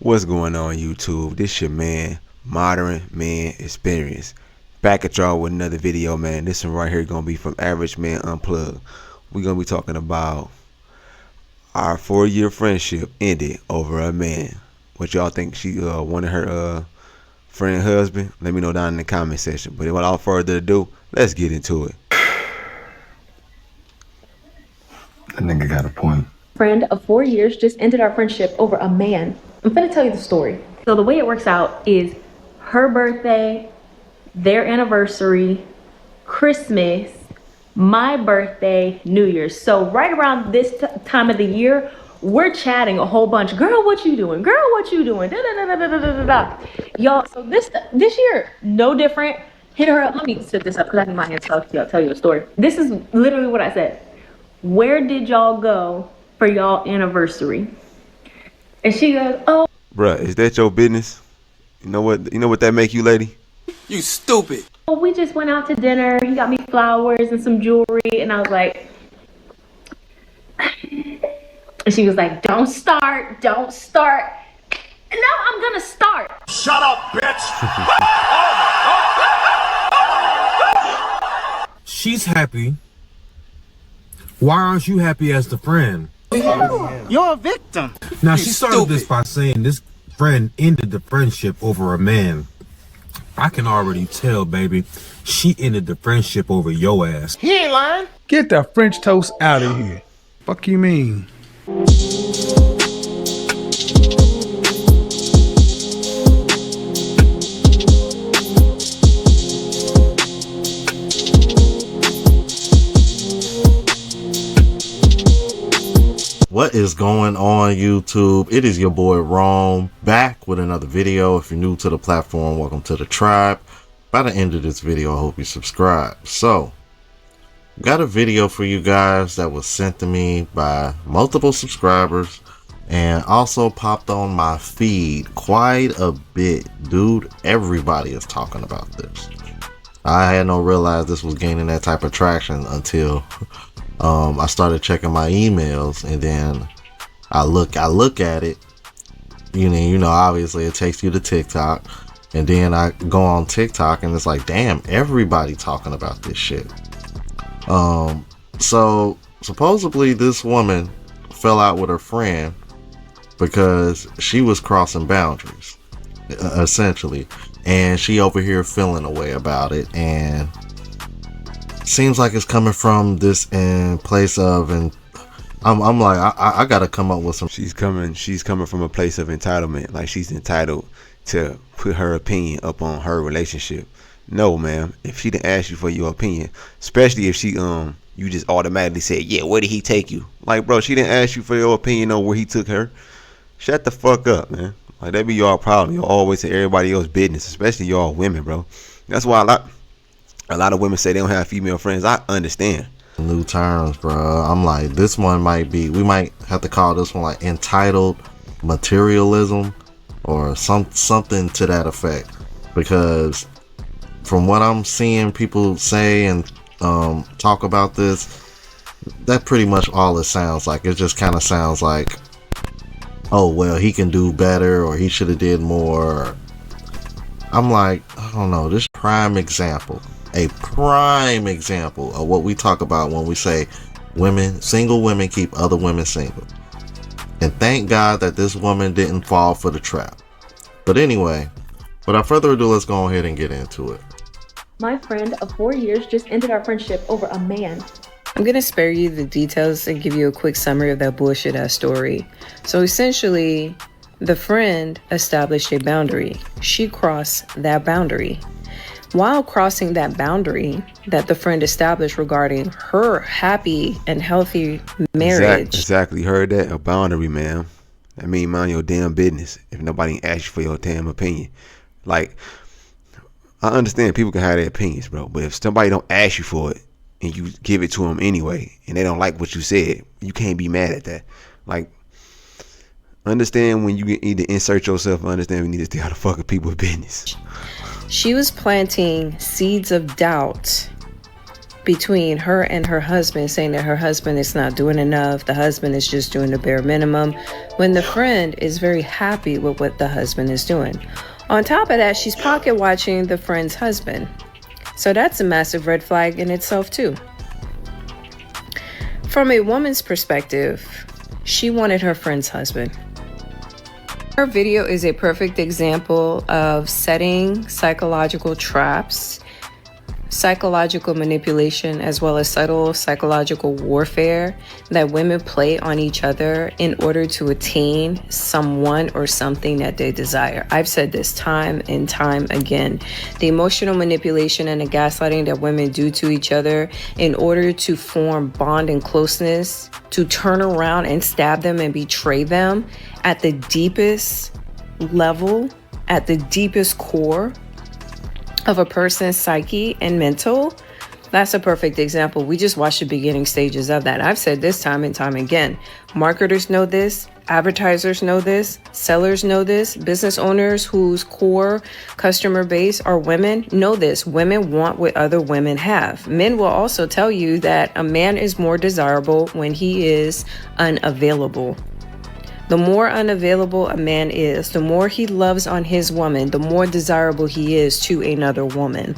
What's going on YouTube? This your man, Modern Man Experience. Back at y'all with another video, man. This one right here gonna be from Average Man Unplugged. We're gonna be talking about our 4-year friendship ended over a man. What y'all think? She wanted her friend husband? Let me know down in the comment section. But without further ado, let's get into it. That nigga got a point. Friend of 4 years just ended our friendship over a man. I'm gonna tell you the story. So the way it works out is her birthday, their anniversary, Christmas, my birthday, New Year's. So right around this time of the year, we're chatting a whole bunch. Girl, what you doing? Girl, what you doing? Da, da, da, da, da, da, da, da. Y'all, so this year, no different. Hit her up. Let me set this up because I think my hands tell you a story. This is literally what I said. Where did y'all go for y'all anniversary? And she goes, oh. Bruh, is that your business? You know what that make you, lady? You stupid. Oh, we just went out to dinner. He got me flowers and some jewelry. And I was like, and she was like, don't start. And now I'm gonna start. Shut up, bitch. She's happy. Why aren't you happy as the friend? You're a victim. Now, she started this by saying this friend ended the friendship over a man. I can already tell, baby. She ended the friendship over your ass. He ain't lying. Get that French toast out of here. Fuck you mean? What is going on YouTube? It is your boy Rome back with another video. If you're new to the platform, welcome to the tribe. By the end of this video, I hope you subscribe. So, got a video for you guys that was sent to me by multiple subscribers and also popped on my feed quite a bit. Dude, everybody is talking about this. I had no realize this was gaining that type of traction until I started checking my emails, and then I look at it. You know, obviously it takes you to TikTok, and then I go on TikTok, and it's like, damn, everybody talking about this shit. So supposedly this woman fell out with her friend because she was crossing boundaries, essentially, and she over here feeling a way about it, and seems like it's coming from this in place of, and I'm like, I gotta come up with some. She's coming from a place of entitlement, like she's entitled to put her opinion up on her relationship. No, ma'am. If she didn't ask you for your opinion, especially if she you just automatically said, yeah, where did he take you? Like, bro, she didn't ask you for your opinion on where he took her. Shut the fuck up, man. Like, that be y'all problem. Y'all always say everybody else's business, especially y'all women, bro. That's why a lot of women say they don't have female friends. I understand. New terms, bro. I'm like, this one might be, we might have to call this one like entitled materialism or something to that effect, because from what I'm seeing people say and talk about this, that pretty much all it sounds like. It just kind of sounds like, oh well, he can do better, or he should have did more. I'm like, I don't know, this prime example of what we talk about when we say single women keep other women single. And thank God that this woman didn't fall for the trap. But anyway, without further ado, let's go ahead and get into it. My friend of 4 years just ended our friendship over a man. I'm gonna spare you the details and give you a quick summary of that bullshit ass story. So essentially, the friend established a boundary. She crossed that boundary. While crossing that boundary that the friend established regarding her happy and healthy marriage. Exactly. Heard that? A boundary, man. I mean, mind your damn business. If nobody asks you for your damn opinion. Like, I understand people can have their opinions, bro. But if somebody don't ask you for it and you give it to them anyway, and they don't like what you said, you can't be mad at that. Like, understand when you need to insert yourself, understand when you need to stay out of fucking people's business. She was planting seeds of doubt between her and her husband, saying that her husband is not doing enough, the husband is just doing the bare minimum, when the friend is very happy with what the husband is doing. On top of that, she's pocket watching the friend's husband. So that's a massive red flag in itself too. From a woman's perspective, she wanted her friend's husband. Her video is a perfect example of setting psychological traps, psychological manipulation, as well as subtle psychological warfare that women play on each other in order to attain someone or something that they desire. I've said this time and time again. The emotional manipulation and the gaslighting that women do to each other in order to form bond and closeness, to turn around and stab them and betray them at the deepest level, at the deepest core of a person's psyche and mental. That's a perfect example. We just watched the beginning stages of that. I've said this time and time again. Marketers know this, advertisers know this, sellers know this, business owners whose core customer base are women know this. Women want what other women have. Men will also tell you that a man is more desirable when he is unavailable. The more unavailable a man is, the more he loves on his woman, the more desirable he is to another woman.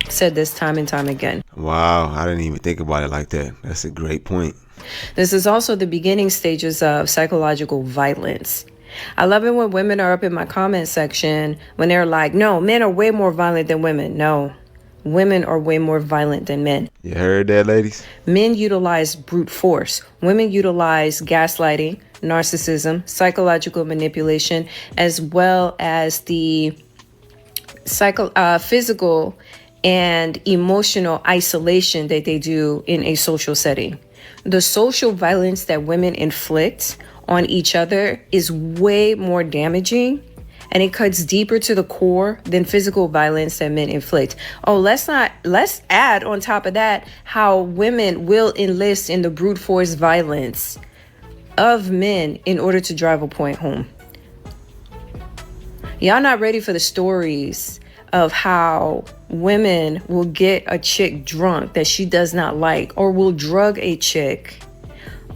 Said this time and time again. Wow, I didn't even think about it like that. That's a great point. This is also the beginning stages of psychological violence. I love it when women are up in my comment section when they're like, no, men are way more violent than women. No, women are way more violent than men. You heard that, ladies? Men utilize brute force. Women utilize gaslighting, narcissism, psychological manipulation, as well as the physical and emotional isolation that they do in a social setting. The social violence that women inflict on each other is way more damaging, and it cuts deeper to the core than physical violence that men inflict. Oh, let's add on top of that how women will enlist in the brute force violence of men in order to drive a point home. Y'all not ready for the stories of how women will get a chick drunk that she does not like, or will drug a chick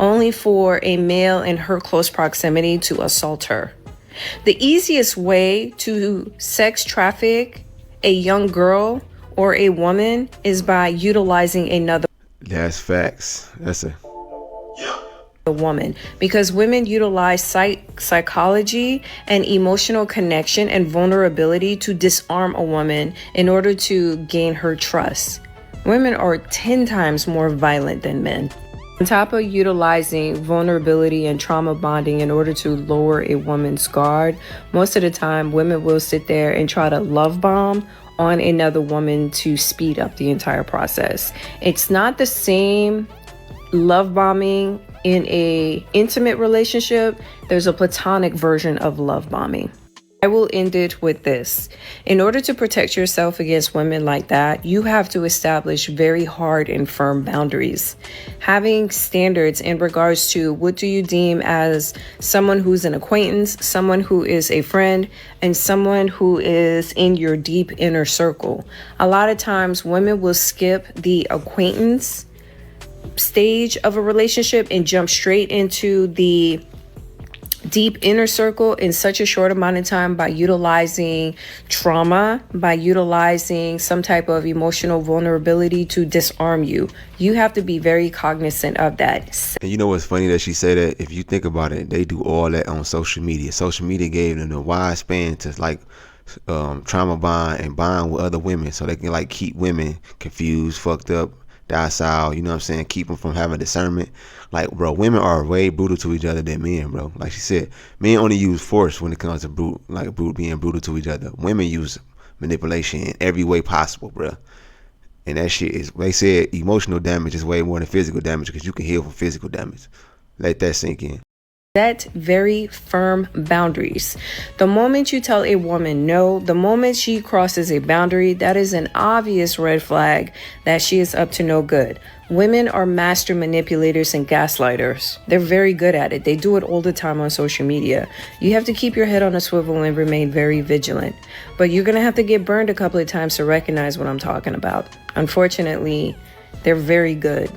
only for a male in her close proximity to assault her. The easiest way to sex traffic a young girl or a woman is by utilizing another. That's facts. That's a woman, because women utilize psychology and emotional connection and vulnerability to disarm a woman in order to gain her trust. Women are 10 times more violent than men. On top of utilizing vulnerability and trauma bonding in order to lower a woman's guard, most of the time women will sit there and try to love bomb on another woman to speed up the entire process. It's not the same love bombing in a intimate relationship. There's a platonic version of love bombing. I will end it with this. In order to protect yourself against women like that, you have to establish very hard and firm boundaries. Having standards in regards to what do you deem as someone who's an acquaintance, someone who is a friend, and someone who is in your deep inner circle. A lot of times women will skip the acquaintance stage of a relationship and jump straight into the deep inner circle in such a short amount of time by utilizing trauma, by utilizing some type of emotional vulnerability to disarm you. You have to be very cognizant of that. And you know what's funny that she said that? If you think about it, they do all that on social media. Social media gave them a wide span to like trauma bond and bond with other women, so they can like keep women confused, fucked up, docile, you know what I'm saying, keep them from having discernment. Like, bro, women are way brutal to each other than men, bro. Like she said, men only use force when it comes to being brutal to each other. Women use manipulation in every way possible, bro. And that shit is, they said emotional damage is way more than physical damage, because you can heal from physical damage. Let that sink in. Set very firm boundaries. The moment you tell a woman no, the moment she crosses a boundary, that is an obvious red flag that she is up to no good. Women are master manipulators and gaslighters. They're very good at it. They do it all the time on social media. You have to keep your head on a swivel and remain very vigilant. But you're going to have to get burned a couple of times to recognize what I'm talking about. Unfortunately, They're very good.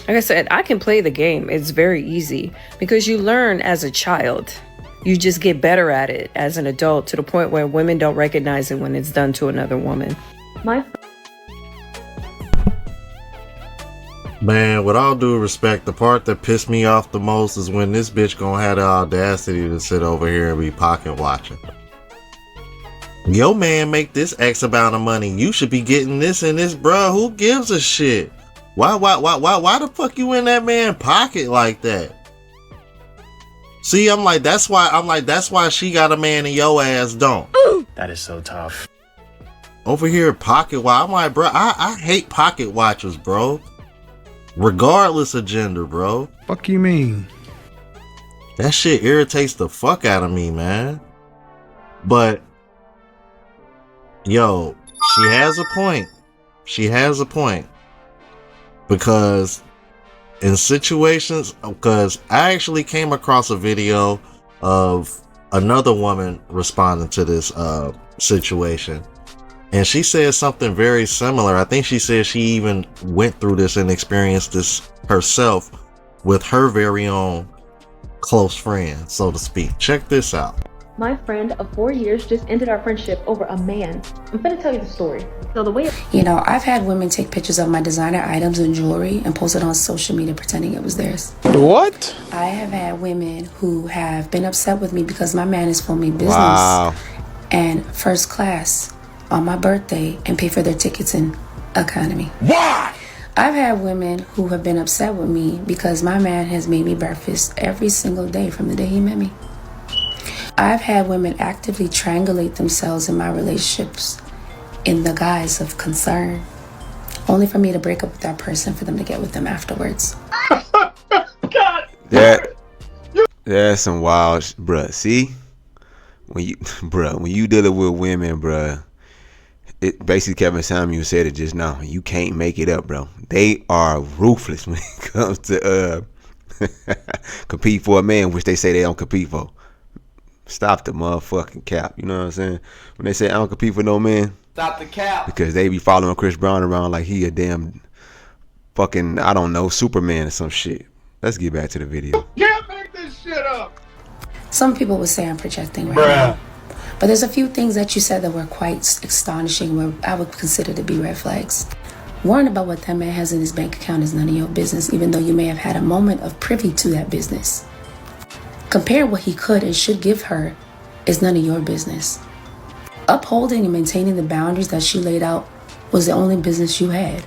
Like I said, I can play the game. It's very easy because you learn as a child. You just get better at it as an adult to the point where women don't recognize it when it's done to another woman. Man, with all due respect, the part that pissed me off the most is when this bitch gonna have the audacity to sit over here and be pocket watching. Yo man make this X amount of money. You should be getting this and this, bruh. Who gives a shit? Why the fuck you in that man pocket like that? See, that's why she got a man and your ass don't. That is so tough. Over here pocket watch. I'm like, bro, I hate pocket watchers, bro. Regardless of gender, bro. Fuck you mean? That shit irritates the fuck out of me, man. But yo, she has a point. She has a point. Because in situations, because I actually came across a video of another woman responding to this situation, and she said something very similar. I think she said she even went through this and experienced this herself with her very own close friend, so to speak. Check this out. My friend of 4 years just ended our friendship over a man. I'm gonna tell you the story. So the way You know, I've had women take pictures of my designer items and jewelry and post it on social media pretending it was theirs. What? I have had women who have been upset with me because my man is for me business and first class on my birthday and pay for their tickets in economy. Why? I've had women who have been upset with me because my man has made me breakfast every single day from the day he met me. I've had women actively triangulate themselves in my relationships in the guise of concern, only for me to break up with that person for them to get with them afterwards. That's some wild, bruh. See, when you dealing with women, bruh, it basically Kevin Samuel said it just now. You can't make it up, bro. They are ruthless when it comes to compete for a man, which they say they don't compete for. Stop the motherfucking cap. You know what I'm saying? When they say I don't compete for no man, Stop the cap. because they be following Chris Brown around like he a damn fucking, I don't know, Superman or some shit. Let's get back to the video. Can't make this shit up. Some people would say I'm projecting right now. But there's a few things that you said that were quite astonishing, where I would consider to be red flags. Worrying about what that man has in his bank account is none of your business, even though you may have had a moment of privy to that business. Comparing what he could and should give her is none of your business. Upholding and maintaining the boundaries that she laid out was the only business you had.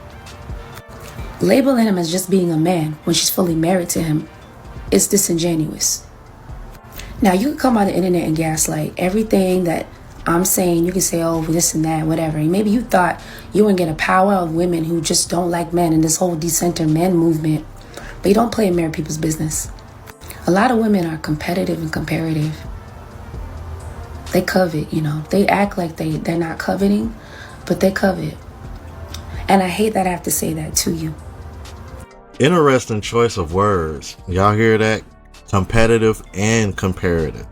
Labeling him as just being a man when she's fully married to him is disingenuous. Now, you can come on the internet and gaslight everything that I'm saying. You can say, oh, this and that, whatever. And maybe you thought you would get a power of women who just don't like men and this whole decenter men movement, but you don't play in married people's business. A lot of women are competitive and comparative. They covet, you know. They act like they're not coveting, but they covet. And I hate that I have to say that to you. Interesting choice of words. Y'all hear that? Competitive and comparative.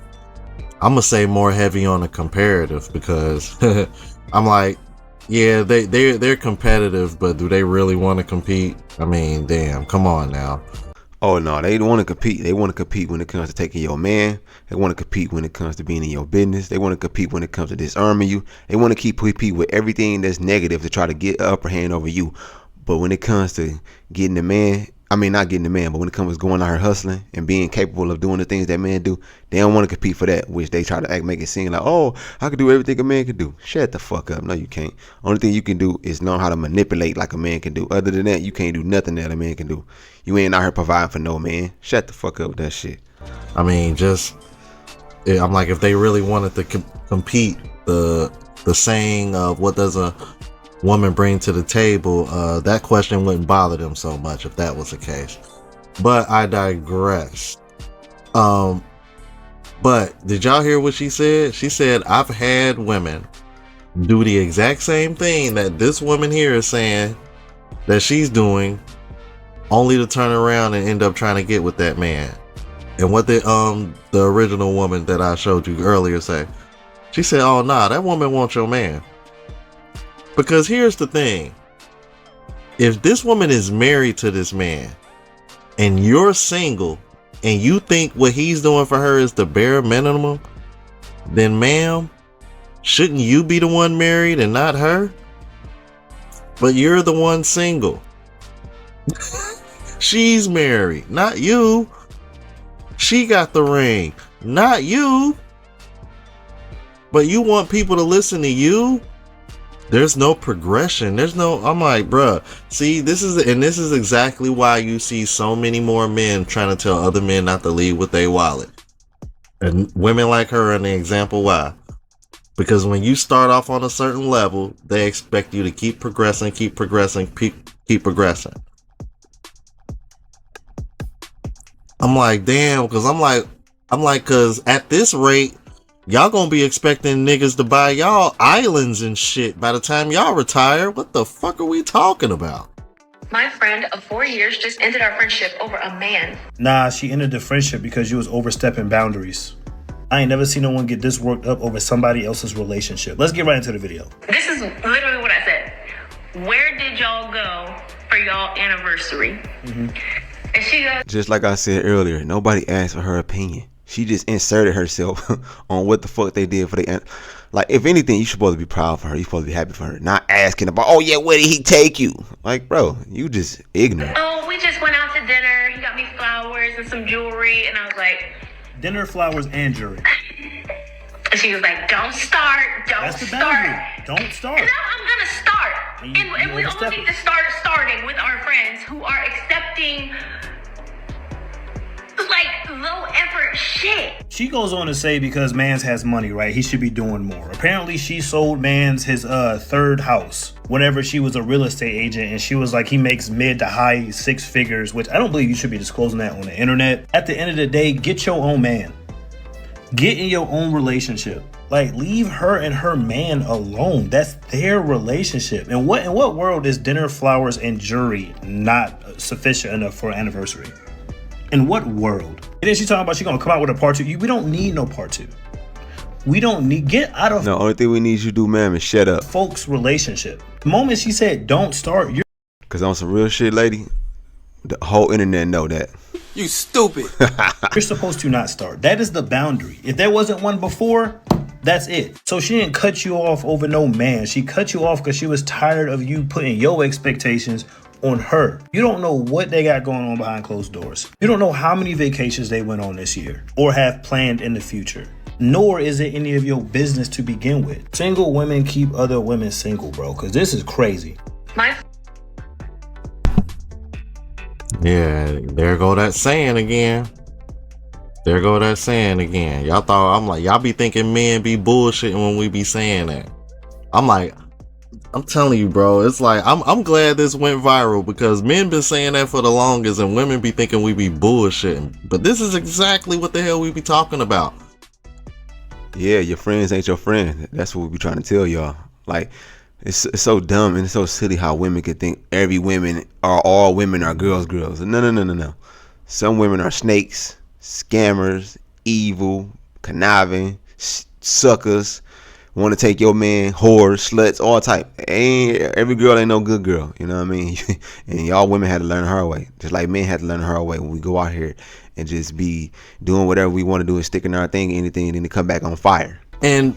I'm gonna say more heavy on the comparative because I'm like, yeah, they're competitive, but do they really want to compete? I mean, damn, come on now. Oh no, they don't want to compete. They want to compete when it comes to taking your man. They want to compete when it comes to being in your business. They want to compete when it comes to disarming you. They want to compete with everything that's negative to try to get upper hand over you. But when it comes to getting the man, I mean not getting the man, but when it comes to going out here hustling and being capable of doing the things that men do, they don't want to compete for that, which they try to make it seem like, oh, I can do everything a man can do. Shut the fuck up. No, you can't. Only thing you can do is know how to manipulate like a man can do. Other than that, you can't do nothing that a man can do. You ain't out here providing for no man. Shut the fuck up with that shit. I mean, I'm like, if they really wanted to compete, the saying of what does a woman bring to the table, that question wouldn't bother them so much if that was the case. But I digress. But did y'all hear what she said? She said, I've had women do the exact same thing that this woman here is saying that she's doing, only to turn around and end up trying to get with that man. And what the original woman that I showed you earlier say, she said, oh nah, that woman wants your man. Because here's the thing, If this woman is married to this man and you're single and you think what he's doing for her is the bare minimum, then ma'am, shouldn't you be the one married and not her? But you're the one single. She's married, not you. She got the ring, not you. But you want people to listen to you? There's no progression. There's no, I'm like, bruh, see, this is exactly why you see so many more men trying to tell other men not to lead with their wallet. And women like her are an example why. Because when you start off on a certain level, they expect you to keep progressing, keep progressing, keep progressing. I'm like, damn, cause at this rate, y'all gonna be expecting niggas to buy y'all islands and shit by the time y'all retire. What the fuck are we talking about? My friend of 4 years just ended our friendship over a man. Nah, she ended the friendship because you was overstepping boundaries. I ain't never seen no one get this worked up over somebody else's relationship. Let's get right into the video. This is literally what I said. Where did y'all go for y'all anniversary? And she goes, just like I said earlier, nobody asked for her opinion. She just inserted herself on what the fuck they did for the, like, if anything, you supposed to be proud for her. You supposed to be happy for her, not asking about, oh yeah, where did he take you? Like, bro, you just ignorant. oh, we just went out to dinner. He got me flowers and some jewelry, and I was like, Dinner, flowers, and jewelry. and she was like, don't start, don't That's the start. boundary. Don't start. And now I'm gonna start. And you And we all overstep need it. to start starting with our friends who are accepting like low effort shit. She goes on to say because Mans has money, right? He should be doing more. Apparently, she sold Mans his third house whenever she was a real estate agent, and she was like, he makes mid to high six figures, which I don't believe you should be disclosing that on the internet. At the end of the day, get your own man. Get in your own relationship. Like, leave her and her man alone. That's their relationship. And in what world is dinner, flowers, and jewelry not sufficient enough for an anniversary? In what world? And then she's talking about she's gonna come out with a part 2. We don't need no part 2. We don't need, get out of No, only thing we need you to do, ma'am, is shut up. folks' relationship. The moment she said don't start, you're Cause on some real shit, lady, the whole internet know that. You stupid. supposed to not start. That is the boundary. If there wasn't one before, that's it. So she didn't cut you off over no man. She cut you off because she was tired of you putting your expectations on her. You don't know what they got going on behind closed doors. You don't know how many vacations they went on this year or have planned in the future. Nor is it any of your business to begin with. Single women keep other women single, bro, because this is crazy. Yeah, there go that saying again. There go that saying again. Y'all thought, I'm like, y'all be thinking men be bullshitting when we be saying that. I'm like, I'm telling you, bro, it's like, I'm glad this went viral because men been saying that for the longest and women be thinking we be bullshitting. But this is exactly what the hell we be talking about. Yeah, your friends ain't your friend. That's what we be trying to tell y'all. Like, it's so dumb and it's so silly how women can think all women are girls. No. Some women are snakes, scammers, evil, conniving, suckers, want to take your man, whores, sluts, all type. Every girl ain't no good girl, you know what I mean? And y'all women had to learn the hard way, just like men had to learn the hard way when we go out here and just be doing whatever we want to do and sticking our thing, anything, and then to come back on fire. And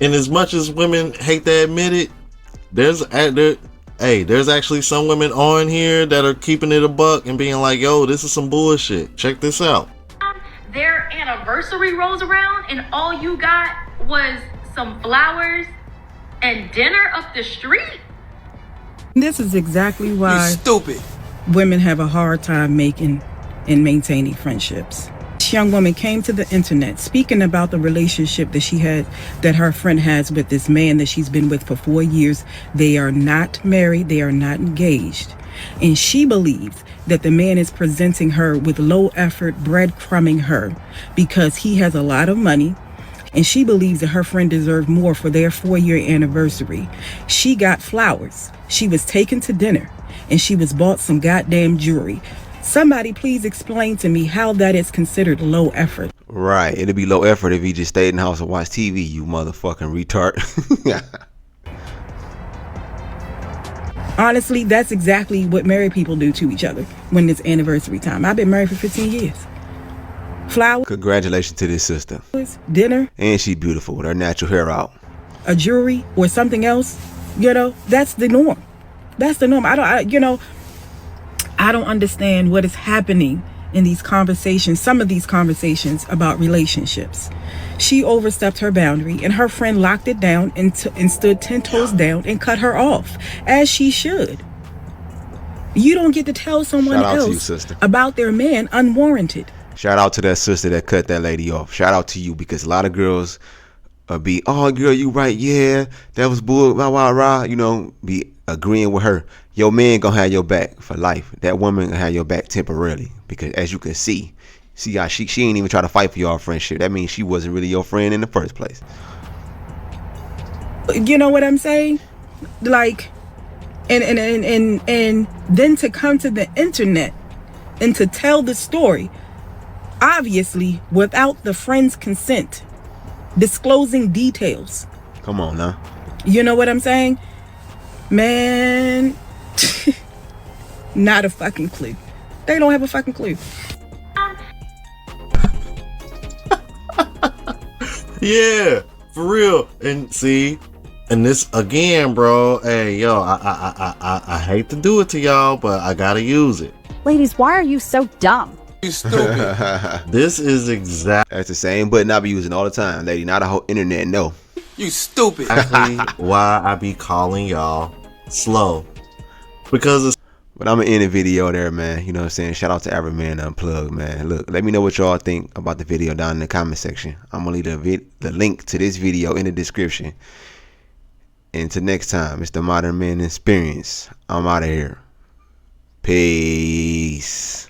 as much as women hate to admit it, there's actually some women on here that are keeping it a buck and being like, yo, this is some bullshit. Check this out. Their anniversary rolls around and all you got was some flowers and dinner up the street. This is exactly You why stupid. women have a hard time making and maintaining friendships. This young woman came to the internet speaking about the relationship that her friend has with this man that she's been with for 4 years. They are not married, they are not engaged. And she believes that the man is presenting her with low effort, breadcrumbing her because he has a lot of money. And she believes that her friend deserved more for their 4-year anniversary. She got flowers. She was taken to dinner and she was bought some goddamn jewelry. Somebody please explain to me how that is considered low effort. Right, it'd be low effort if he just stayed in the house and watched TV, you motherfucking retard. Honestly, that's exactly what married people do to each other when it's anniversary time. I've been married for 15 years. Flowers. Congratulations to this sister. Dinner. And she beautiful with her natural hair out. A jewelry or something else. You know, that's the norm. That's the norm. I don't understand what is happening in these conversations, some of these conversations about relationships. She overstepped her boundary and her friend locked it down and stood 10 toes down and cut her off, as she should. You don't get to tell someone else about their man unwarranted. Shout out to that sister that cut that lady off. Shout out to you, because a lot of girls be, oh girl, you right, yeah, that was bull, rah, rah, rah, you know, be agreeing with her. Your man gonna have your back for life. That woman gonna have your back temporarily, because as you can see how she ain't even try to fight for your friendship. That means she wasn't really your friend in the first place. You know what I'm saying? Like, and then to come to the internet and to tell the story, obviously without the friend's consent, disclosing details. Come on now. You know what I'm saying? Man, not a fucking clue. They don't have a fucking clue. Yeah, for real. And see, and this again, bro. Hey, yo, I hate to do it to y'all, but I gotta use it. Ladies, why are you so dumb? You stupid. This is exactly. That's the same button I be using all the time, lady. Not a whole internet, no. You stupid. Exactly why I be calling y'all slow, because it's. But I'm gonna end the video there, man. You know what I'm saying? Shout out to every man unplugged, man. Look, let me know what y'all think about the video down in the comment section. I'm gonna leave the link to this video in the description. And until next time, it's the Modern Man Experience. I'm out of here. Peace.